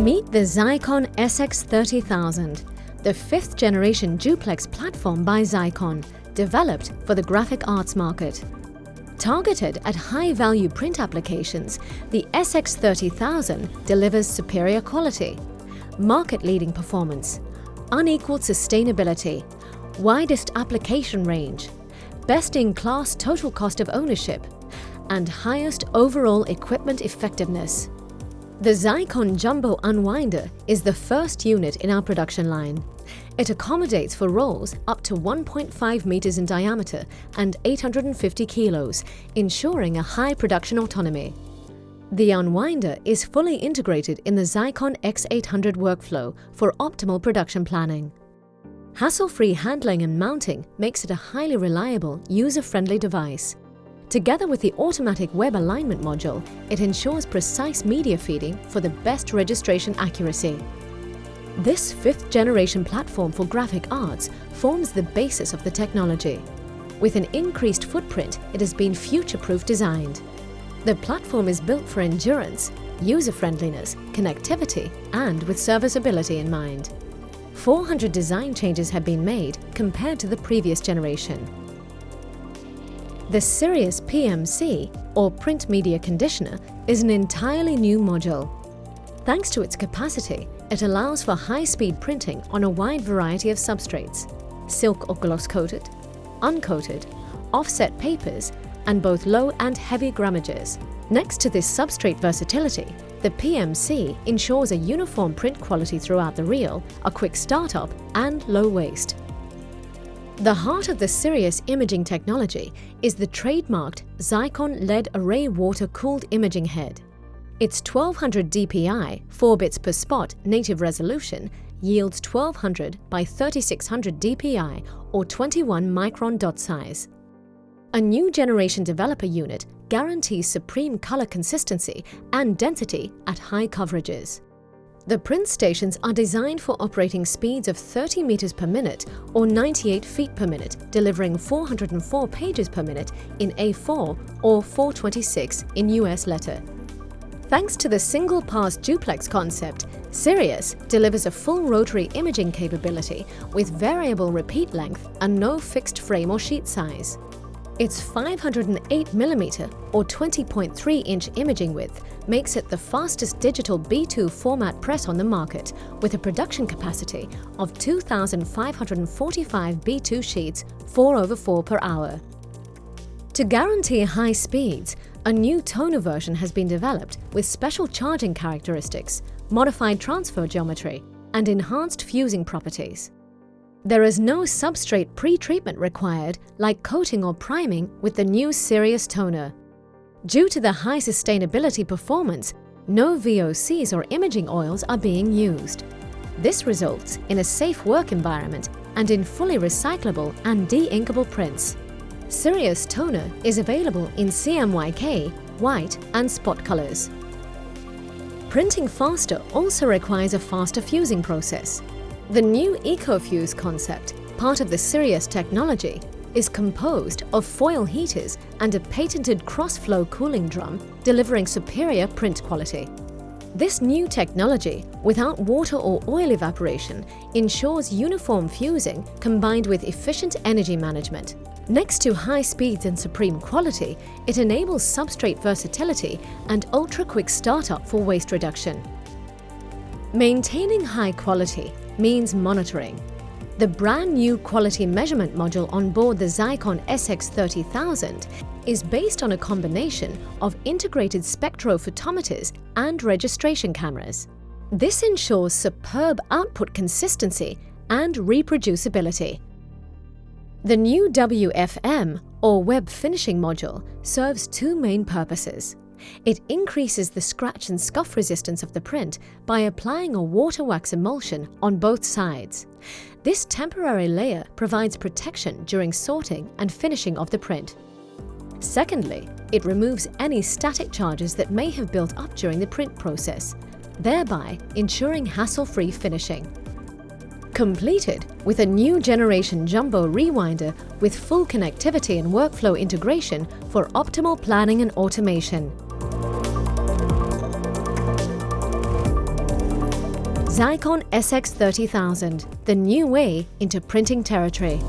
Meet the Xeikon SX30000, the 5th generation duplex platform by Xeikon, developed for the graphic arts market. Targeted at high-value print applications, the SX30000 delivers superior quality, market-leading performance, unequaled sustainability, widest application range, best-in-class total cost of ownership, and highest overall equipment effectiveness. The Xeikon Jumbo Unwinder is the first unit in our production line. It accommodates for rolls up to 1.5 meters in diameter and 850 kilos, ensuring a high production autonomy. The Unwinder is fully integrated in the Xeikon X800 workflow for optimal production planning. Hassle-free handling and mounting makes it a highly reliable, user-friendly device. Together with the automatic web alignment module, it ensures precise media feeding for the best registration accuracy. This 5th generation platform for graphic arts forms the basis of the technology. With an increased footprint, it has been future-proof designed. The platform is built for endurance, user-friendliness, connectivity, and with serviceability in mind. 400 design changes have been made compared to the previous generation. The SIRIUS PMC, or Print Media Conditioner, is an entirely new module. Thanks to its capacity, it allows for high-speed printing on a wide variety of substrates: silk or gloss-coated, uncoated, offset papers, and both low and heavy grammages. Next to this substrate versatility, the PMC ensures a uniform print quality throughout the reel, a quick startup, and low waste. The heart of the SIRIUS imaging technology is the trademarked Xeikon LED Array water-cooled imaging head. Its 1200 dpi, 4 bits per spot native resolution yields 1200 by 3600 dpi or 21 micron dot size. A new generation developer unit guarantees supreme color consistency and density at high coverages. The print stations are designed for operating speeds of 30 meters per minute or 98 feet per minute, delivering 404 pages per minute in A4 or 426 in US letter. Thanks to the single-pass duplex concept, SIRIUS delivers a full rotary imaging capability with variable repeat length and no fixed frame or sheet size. Its 508mm or 20.3-inch imaging width makes it the fastest digital B2 format press on the market, with a production capacity of 2,545 B2 sheets 4/4 per hour. To guarantee high speeds, a new toner version has been developed with special charging characteristics, modified transfer geometry, and enhanced fusing properties. There is no substrate pre-treatment required like coating or priming with the new SIRIUS toner. Due to the high sustainability performance, no VOCs or imaging oils are being used. This results in a safe work environment and in fully recyclable and de-inkable prints. SIRIUS toner is available in CMYK, white and spot colors. Printing faster also requires a faster fusing process. The new EcoFuse concept, part of the SIRIUS technology, is composed of foil heaters and a patented cross-flow cooling drum, delivering superior print quality. This new technology, without water or oil evaporation, ensures uniform fusing combined with efficient energy management. Next to high speeds and supreme quality, it enables substrate versatility and ultra-quick startup for waste reduction. Maintaining high quality means monitoring. The brand new quality measurement module on board the Xeikon SX30000 is based on a combination of integrated spectrophotometers and registration cameras. This ensures superb output consistency and reproducibility. The new WFM, or web finishing module, serves two main purposes. It increases the scratch and scuff resistance of the print by applying a water wax emulsion on both sides. This temporary layer provides protection during sorting and finishing of the print. Secondly, it removes any static charges that may have built up during the print process, thereby ensuring hassle-free finishing. Completed with a new generation jumbo rewinder with full connectivity and workflow integration for optimal planning and automation. Xeikon SX30000, the new way into printing territory.